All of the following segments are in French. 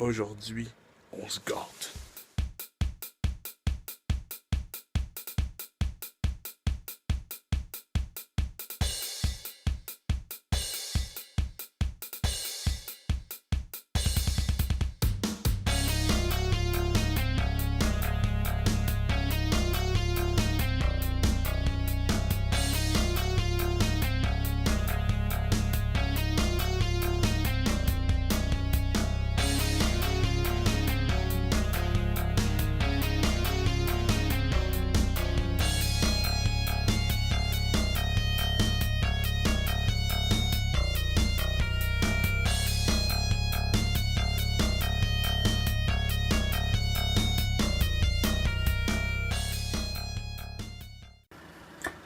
Aujourd'hui, on se gâte.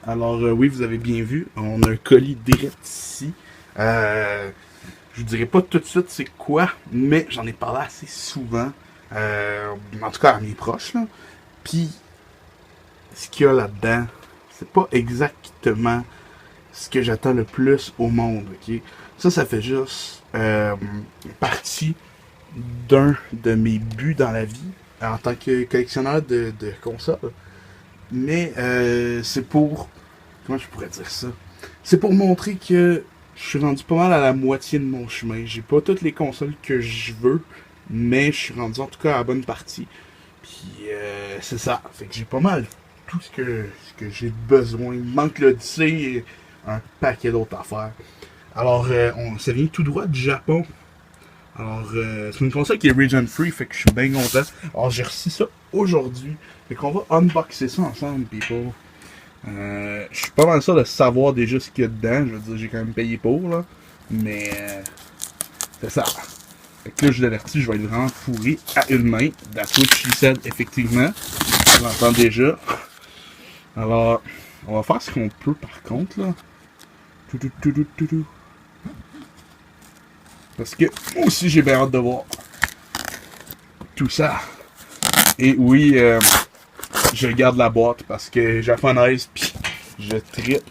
Alors oui, vous avez bien vu, on a un colis direct ici. Je vous dirai pas tout de suite c'est quoi, mais j'en ai parlé assez souvent. En tout cas à mes proches. Là. Puis ce qu'il y a là-dedans, c'est pas exactement ce que j'attends le plus au monde. Ok, ça fait juste partie d'un de mes buts dans la vie en tant que collectionneur de consoles. Mais c'est pour... Comment je pourrais dire ça? C'est pour montrer que je suis rendu pas mal à la moitié de mon chemin. J'ai pas toutes les consoles que je veux, mais je suis rendu en tout cas à la bonne partie. Puis c'est ça. Fait que j'ai pas mal tout ce que j'ai besoin. Il me manque l'Odyssey et un paquet d'autres affaires. Alors, ça vient tout droit du Japon. Alors, c'est une console qui est region free, fait que je suis bien content. Alors, j'ai reçu ça aujourd'hui. Fait qu'on va unboxer ça ensemble, people. Je suis pas mal sûr de savoir déjà ce qu'il y a dedans. Je veux dire, j'ai quand même payé pour, là. Mais, c'est ça. Fait que là, je l'avertis, je vais être vraiment fourré à une main. That's what she said, effectivement. On l'entend déjà. Alors, on va faire ce qu'on peut, par contre, là. Parce que moi aussi j'ai bien hâte de voir tout ça. Et oui, je garde la boîte parce que japonaise, puis je tripe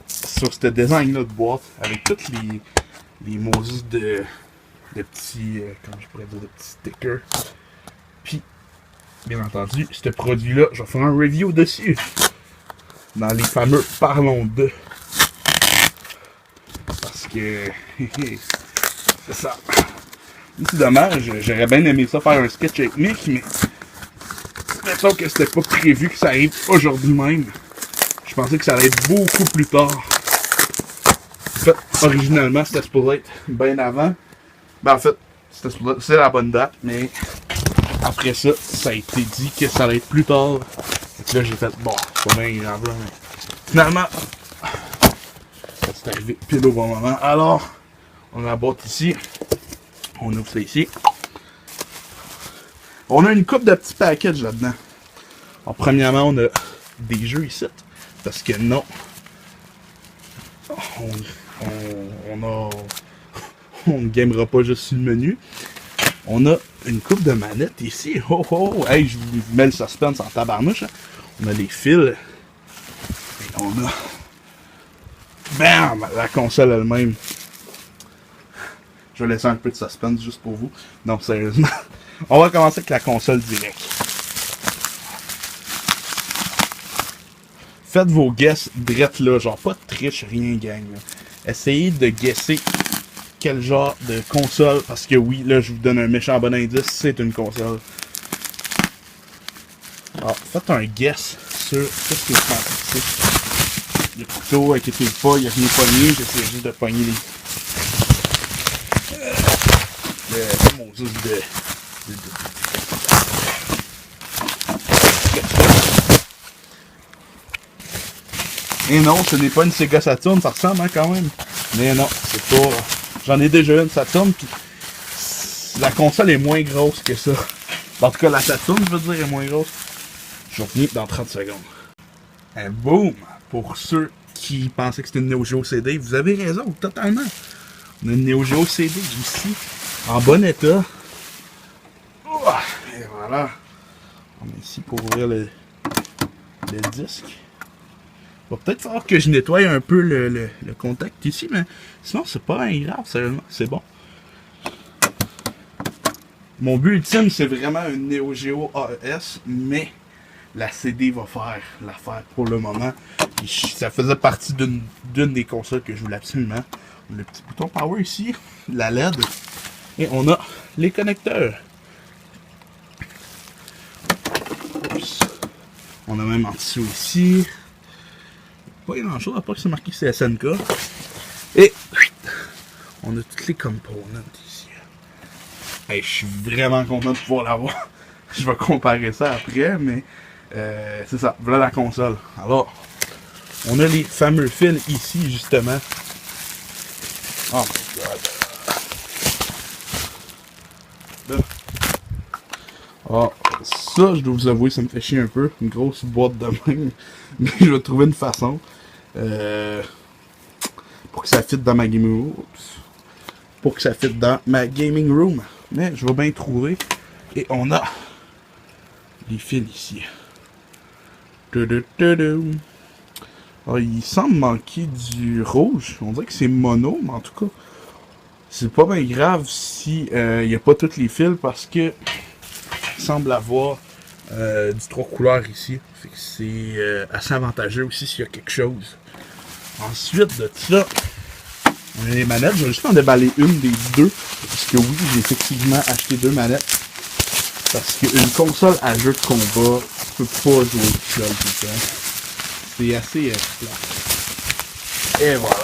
sur ce design-là de boîte avec toutes les moses de petits, comment je pourrais dire, de petits stickers. Puis, bien entendu, ce produit-là, je vais faire un review dessus. Dans les fameux Parlons d'eux. Parce que c'est ça. C'est dommage, j'aurais bien aimé ça faire un sketch avec Mick, mais sauf que c'était pas prévu que ça arrive aujourd'hui même. Je pensais que ça allait être beaucoup plus tard. En fait, originalement, c'était supposé être bien avant. Ben en fait, c'est la bonne date, mais après ça, ça a été dit que ça allait être plus tard. Et là, j'ai fait, bon, c'est pas bien grave là, mais finalement, c'est arrivé pile au bon moment. Alors, on a la boîte ici. On ouvre ça ici. On a une coupe de petits packages là-dedans. Alors, premièrement, on a des jeux ici. Parce que non. On ne gamera pas juste sur le menu. On a une coupe de manettes ici. Oh oh! Hey, je vous mets le suspense en tabarnouche. Hein. On a les fils. Et on a... Bam! La console elle-même. Je vais laisser un peu de suspense juste pour vous. Non, sérieusement. On va commencer avec la console direct. Faites vos guesses drettes là. Genre pas de triche, rien gang. Là. Essayez de guesser quel genre de console. Parce que oui, là je vous donne un méchant bon indice. C'est une console. Alors, faites un guess sur qu'est-ce que vous pensez que c'est. Le couteau, inquiétez-vous pas, il n'y a rien pogné. J'essaie juste de pogner les... Et non, ce n'est pas une Sega Saturn, ça ressemble hein, quand même. Mais non, c'est pas... J'en ai déjà une Saturn, puis la console est moins grosse que ça. En tout cas, la Saturn, je veux dire, est moins grosse. Je reviens dans 30 secondes. Et boum! Pour ceux qui pensaient que c'était une Neo Geo CD, vous avez raison, totalement. On a une Neo Geo CD ici, en bon état. Et voilà. On est ici pour ouvrir le disque. Il va peut-être falloir que je nettoie un peu le contact ici, mais sinon c'est pas grave, sérieusement, c'est bon. Mon but ultime, c'est vraiment un Neo Geo AES, mais la CD va faire l'affaire pour le moment. Et ça faisait partie d'une des consoles que je voulais absolument. Le petit bouton power ici, la LED, et on a les connecteurs. Oups. On a même en dessous ici. Pas grand chose à part que c'est marqué SNK. Et on a toutes les components ici. Hey, je suis vraiment content de pouvoir l'avoir. Je vais comparer ça après, mais c'est ça. Voilà la console. Alors, on a les fameux fils ici, justement. Oh my god. Là. Oh, ça, je dois vous avouer, ça me fait chier un peu. Une grosse boîte de même. Mais je vais trouver une façon pour que ça fitte dans ma gaming room. Pour que ça fitte dans ma gaming room. Mais je vais bien trouver. Et on a les fils ici. Alors, il semble manquer du rouge. On dirait que c'est mono, mais en tout cas, c'est pas bien grave si il n'y a pas tous les fils parce que il semble avoir du 3 couleurs ici. Fait que c'est assez avantageux aussi s'il y a quelque chose. Ensuite de ça, on a les manettes. Je vais juste en déballer une des deux. Parce que oui, j'ai effectivement acheté 2 manettes. Parce qu'une console à jeu de combat, tu peux pas jouer tout seul tout le temps. C'est assez plat. Et voilà.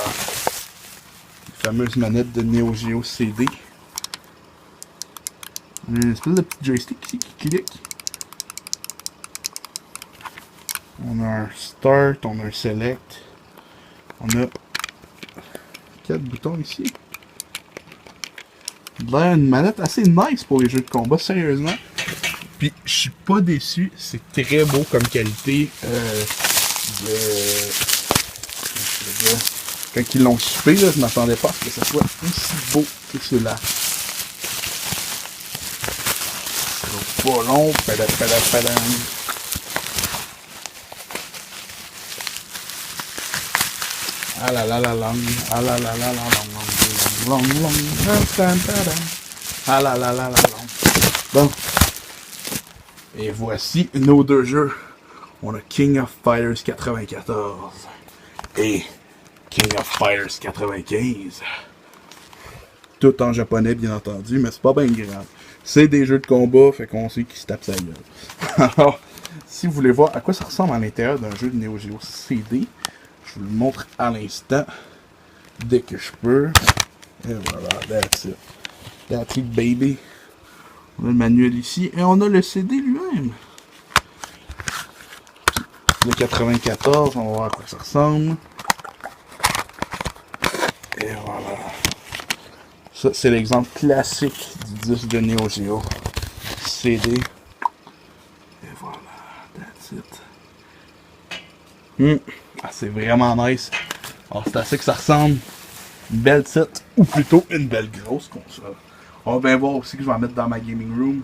Les fameuses manettes de Neo Geo CD. On a une espèce de petit joystick ici qui clique. On a un Start, on a un Select. On a 4 boutons ici. Là, une manette assez nice pour les jeux de combat, sérieusement. Puis, je suis pas déçu. C'est très beau comme qualité. Quand ils l'ont chipé, là, je m'attendais pas à ce que ça soit aussi beau que cela. C'est pas long. Padam. Ah là là la langue. Ah là là là la langue. Ah là là là la langue. Bon. Et voici nos 2 jeux. On a King of Fighters 94 et King of Fighters 95. Tout en japonais, bien entendu, mais c'est pas bien grave. C'est des jeux de combat, fait qu'on sait qui se tape sa gueule. Alors, si vous voulez voir à quoi ça ressemble à l'intérieur d'un jeu de Neo Geo CD, je vous le montre à l'instant, dès que je peux. Et voilà, that's it. That's it, baby. On a le manuel ici, et on a le CD lui-même. Le 94, on va voir à quoi ça ressemble. Et voilà. Ça, c'est l'exemple classique du disque de Neo Geo. CD. Et voilà, that's it. Ah, c'est vraiment nice. Alors, c'est à ça que ça ressemble. Une belle petite, ou plutôt une belle grosse console. On va bien voir aussi que je vais en mettre dans ma gaming room.